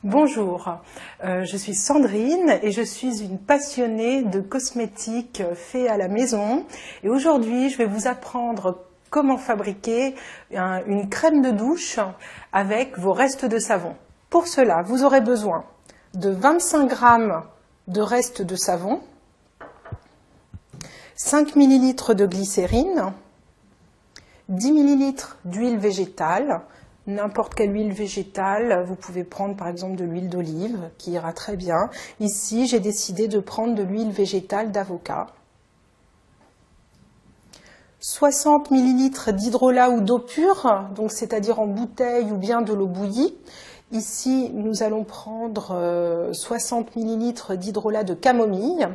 Bonjour, je suis Sandrine et je suis une passionnée de cosmétiques faits à la maison. Et aujourd'hui, je vais vous apprendre comment fabriquer une crème de douche avec vos restes de savon. Pour cela, vous aurez besoin de 25 g de restes de savon, 5 ml de glycérine, 10 ml d'huile végétale, n'importe quelle huile végétale, vous pouvez prendre par exemple de l'huile d'olive qui ira très bien. Ici, j'ai décidé de prendre de l'huile végétale d'avocat. 60 ml d'hydrolat ou d'eau pure, donc c'est-à-dire en bouteille ou bien de l'eau bouillie. Ici, nous allons prendre 60 ml d'hydrolat de camomille.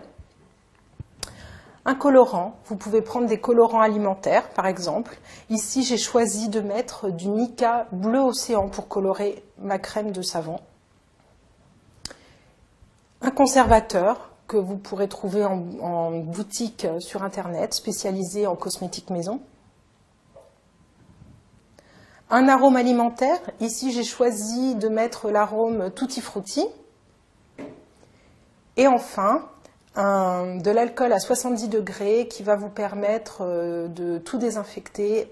Un colorant, vous pouvez prendre des colorants alimentaires par exemple. Ici j'ai choisi de mettre du mica bleu océan pour colorer ma crème de savon. Un conservateur que vous pourrez trouver en boutique sur internet spécialisé en cosmétiques maison. Un arôme alimentaire, ici j'ai choisi de mettre l'arôme Tutti Frutti. Et enfin, de l'alcool à 70 degrés qui va vous permettre de tout désinfecter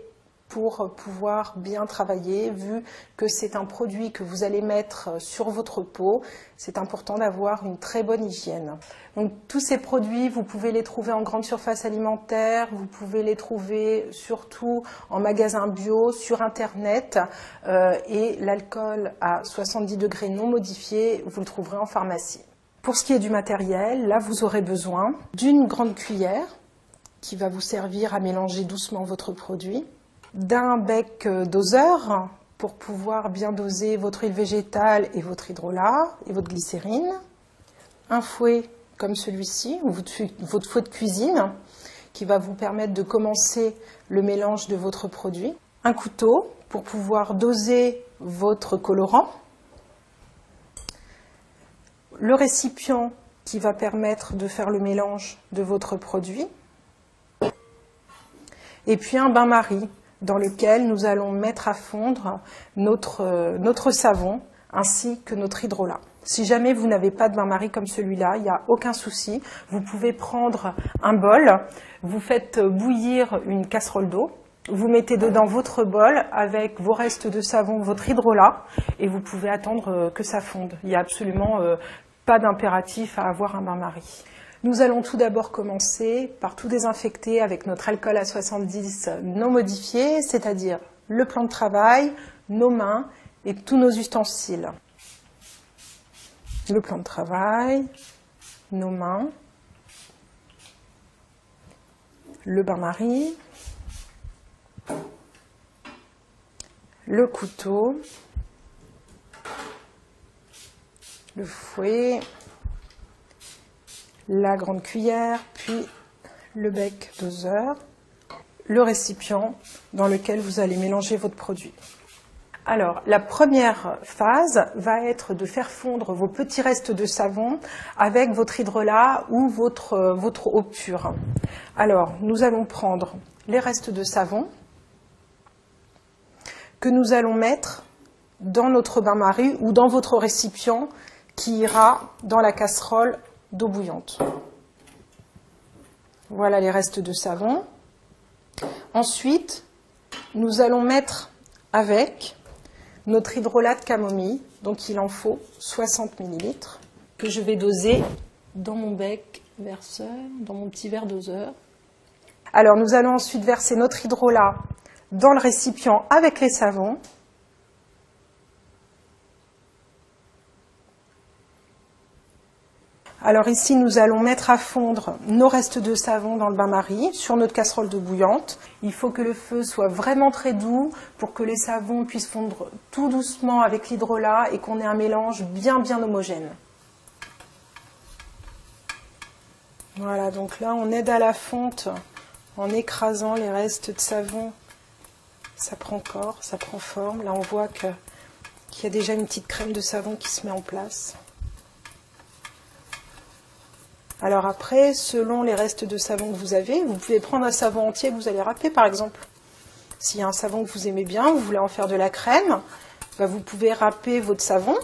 pour pouvoir bien travailler. Vu que c'est un produit que vous allez mettre sur votre peau, c'est important d'avoir une très bonne hygiène. Donc tous ces produits, vous pouvez les trouver en grande surface alimentaire, vous pouvez les trouver surtout en magasin bio, sur internet, et l'alcool à 70 degrés non modifié, vous le trouverez en pharmacie. Pour ce qui est du matériel, là vous aurez besoin d'une grande cuillère qui va vous servir à mélanger doucement votre produit, d'un bec doseur pour pouvoir bien doser votre huile végétale et votre hydrolat et votre glycérine, un fouet comme celui-ci ou votre fouet de cuisine qui va vous permettre de commencer le mélange de votre produit, un couteau pour pouvoir doser votre colorant, le récipient qui va permettre de faire le mélange de votre produit, et puis un bain-marie dans lequel nous allons mettre à fondre notre savon ainsi que notre hydrolat. Si jamais vous n'avez pas de bain-marie comme celui-là, il n'y a aucun souci. Vous pouvez prendre un bol, vous faites bouillir une casserole d'eau, vous mettez dedans votre bol avec vos restes de savon, votre hydrolat, et vous pouvez attendre que ça fonde. Il n'y a absolument pas d'impératif à avoir un bain-marie. Nous allons tout d'abord commencer par tout désinfecter avec notre alcool à 70 non modifié, c'est-à-dire le plan de travail, nos mains et tous nos ustensiles. Le plan de travail, nos mains, le bain-marie, le couteau, le fouet, la grande cuillère, puis le bec doseur, le récipient dans lequel vous allez mélanger votre produit. Alors, la première phase va être de faire fondre vos petits restes de savon avec votre hydrolat ou votre eau pure. Alors, nous allons prendre les restes de savon que nous allons mettre dans notre bain-marie ou dans votre récipient qui ira dans la casserole d'eau bouillante. Voilà les restes de savon. Ensuite, nous allons mettre avec notre hydrolat de camomille, donc il en faut 60 ml, que je vais doser dans mon bec verseur, dans mon petit verre doseur. Alors nous allons ensuite verser notre hydrolat dans le récipient avec les savons. Alors ici, nous allons mettre à fondre nos restes de savon dans le bain-marie sur notre casserole d'eau bouillante. Il faut que le feu soit vraiment très doux pour que les savons puissent fondre tout doucement avec l'hydrolat et qu'on ait un mélange bien homogène. Voilà, donc là on aide à la fonte en écrasant les restes de savon. Ça prend corps, ça prend forme. Là on voit qu'il y a déjà une petite crème de savon qui se met en place. Alors après, selon les restes de savon que vous avez, vous pouvez prendre un savon entier que vous allez râper par exemple. S'il y a un savon que vous aimez bien, vous voulez en faire de la crème, vous pouvez râper votre savon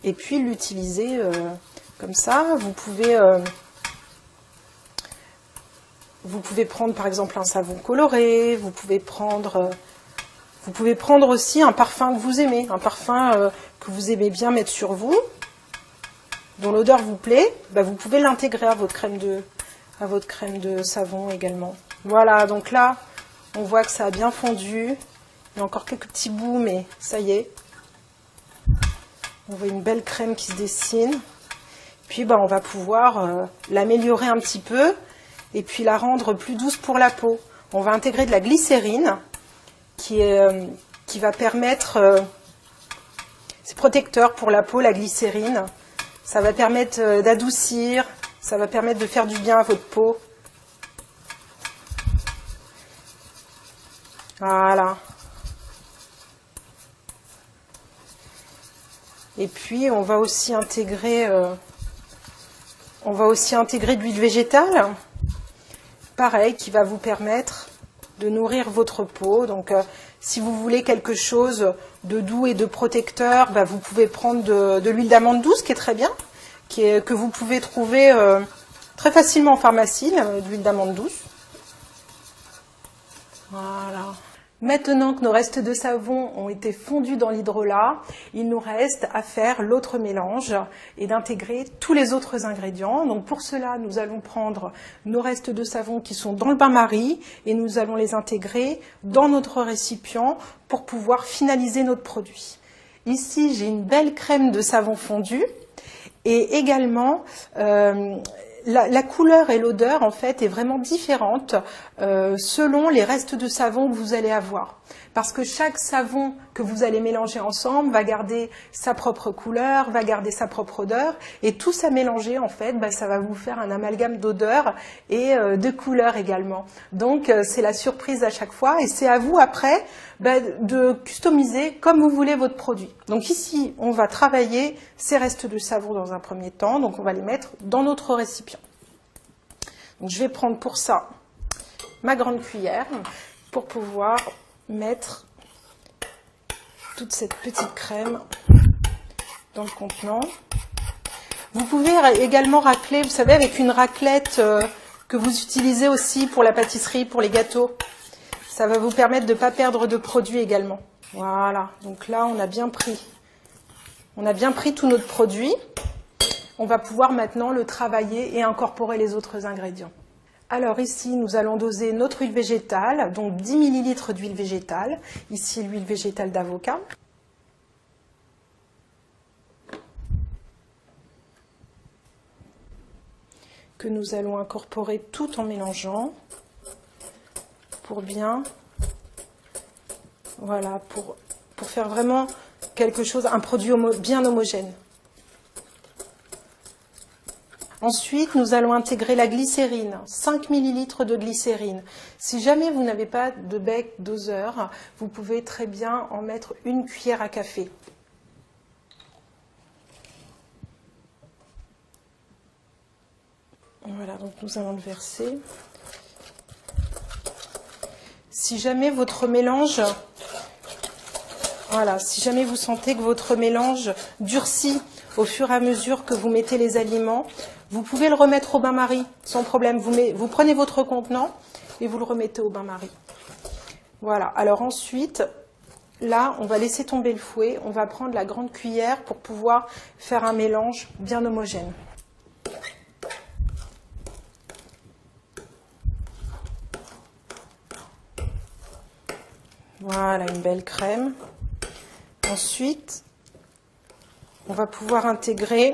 et puis l'utiliser comme ça. Vous pouvez prendre par exemple un savon coloré, vous pouvez prendre aussi un parfum que vous aimez, un parfum que vous aimez bien mettre sur vous, dont l'odeur vous plaît, bah vous pouvez l'intégrer à votre crème de savon également. Voilà, donc là, on voit que ça a bien fondu. Il y a encore quelques petits bouts, mais ça y est. On voit une belle crème qui se dessine. Puis bah, on va pouvoir l'améliorer un petit peu et puis la rendre plus douce pour la peau. On va intégrer de la glycérine qui va permettre... c'est protecteur pour la peau, la glycérine. Ça va permettre d'adoucir, ça va permettre de faire du bien à votre peau. Voilà. Et puis on va aussi intégrer de l'huile végétale, pareil, qui va vous permettre de nourrir votre peau. Donc si vous voulez quelque chose de doux et de protecteur, bah, vous pouvez prendre de l'huile d'amande douce, qui est très bien, que vous pouvez trouver très facilement en pharmacie, de l'huile d'amande douce. Voilà. Maintenant que nos restes de savon ont été fondus dans l'hydrolat, il nous reste à faire l'autre mélange et d'intégrer tous les autres ingrédients. Donc pour cela, nous allons prendre nos restes de savon qui sont dans le bain-marie et nous allons les intégrer dans notre récipient pour pouvoir finaliser notre produit. Ici, j'ai une belle crème de savon fondu et également... La couleur et l'odeur, en fait, est vraiment différente selon les restes de savon que vous allez avoir. Parce que chaque savon que vous allez mélanger ensemble va garder sa propre couleur, va garder sa propre odeur. Et tout ça mélangé, en fait, bah, ça va vous faire un amalgame d'odeur et de couleurs également. Donc, c'est la surprise à chaque fois. Et c'est à vous, après, bah, de customiser comme vous voulez votre produit. Donc ici, on va travailler ces restes de savon dans un premier temps. Donc, on va les mettre dans notre récipient. Donc, je vais prendre pour ça ma grande cuillère pour pouvoir mettre toute cette petite crème dans le contenant. Vous pouvez également racler, vous savez, avec une raclette que vous utilisez aussi pour la pâtisserie, pour les gâteaux. Ça va vous permettre de ne pas perdre de produit également. Voilà, donc là on a bien pris tout notre produit. On va pouvoir maintenant le travailler et incorporer les autres ingrédients. Alors ici, nous allons doser notre huile végétale, donc 10 ml d'huile végétale. Ici, l'huile végétale d'avocat. Que nous allons incorporer tout en mélangeant pour bien, voilà, pour faire vraiment quelque chose, un produit bien homogène. Ensuite, nous allons intégrer la glycérine, 5 ml de glycérine. Si jamais vous n'avez pas de bec doseur, vous pouvez très bien en mettre une cuillère à café. Voilà, donc nous allons le verser. Si jamais votre mélange, voilà, si jamais vous sentez que votre mélange durcit au fur et à mesure que vous mettez les aliments, vous pouvez le remettre au bain-marie sans problème. Vous prenez votre contenant et vous le remettez au bain-marie. Voilà, alors ensuite, là, on va laisser tomber le fouet. On va prendre la grande cuillère pour pouvoir faire un mélange bien homogène. Voilà, une belle crème. Ensuite, on va pouvoir intégrer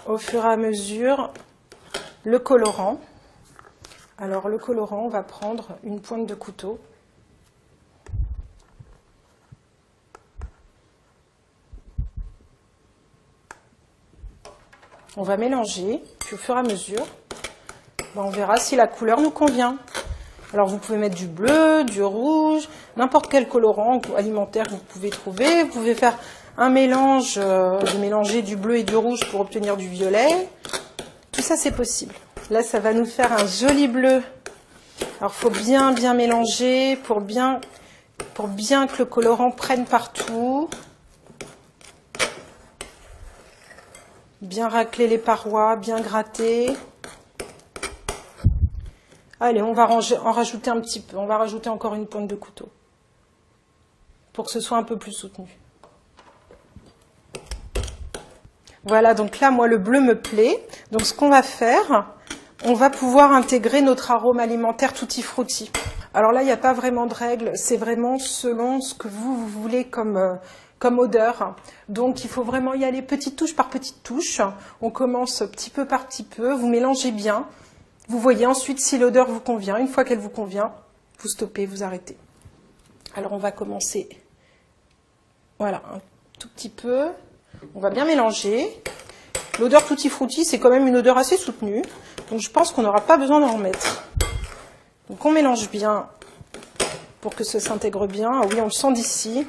au fur et à mesure le colorant. Alors le colorant, on va prendre une pointe de couteau. On va mélanger, puis au fur et à mesure, on verra si la couleur nous convient. Alors vous pouvez mettre du bleu, du rouge, n'importe quel colorant alimentaire que vous pouvez trouver. Vous pouvez faire un mélange, de mélanger du bleu et du rouge pour obtenir du violet. Tout ça, c'est possible. Là, ça va nous faire un joli bleu. Alors, il faut bien mélanger pour bien que le colorant prenne partout. Bien racler les parois, bien gratter. Allez, on va en rajouter un petit peu. On va rajouter encore une pointe de couteau pour que ce soit un peu plus soutenu. Voilà, donc là, moi, le bleu me plaît. Donc, ce qu'on va faire, on va pouvoir intégrer notre arôme alimentaire Tutti Frutti. Alors là, il n'y a pas vraiment de règle. C'est vraiment selon ce que vous voulez comme odeur. Donc, il faut vraiment y aller petite touche par petite touche. On commence petit peu par petit peu. Vous mélangez bien. Vous voyez ensuite si l'odeur vous convient. Une fois qu'elle vous convient, vous stoppez, vous arrêtez. Alors, on va commencer. Voilà, un tout petit peu. On va bien mélanger. L'odeur Tutti Frutti, c'est quand même une odeur assez soutenue. Donc, je pense qu'on n'aura pas besoin d'en remettre. Donc, on mélange bien pour que ça s'intègre bien. Ah oui, on le sent d'ici.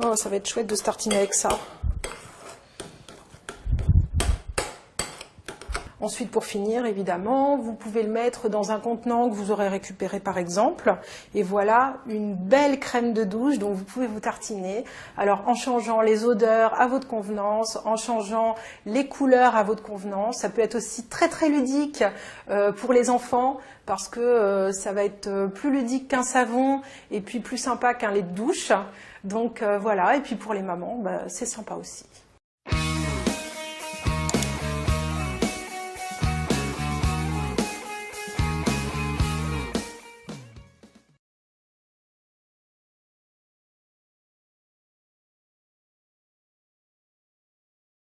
Oh, ça va être chouette de se tartiner avec ça. Ensuite, pour finir, évidemment, vous pouvez le mettre dans un contenant que vous aurez récupéré par exemple. Et voilà une belle crème de douche dont vous pouvez vous tartiner. Alors, en changeant les odeurs à votre convenance, en changeant les couleurs à votre convenance. Ça peut être aussi très très ludique pour les enfants parce que ça va être plus ludique qu'un savon et puis plus sympa qu'un lait de douche. Donc voilà, et puis pour les mamans, c'est sympa aussi.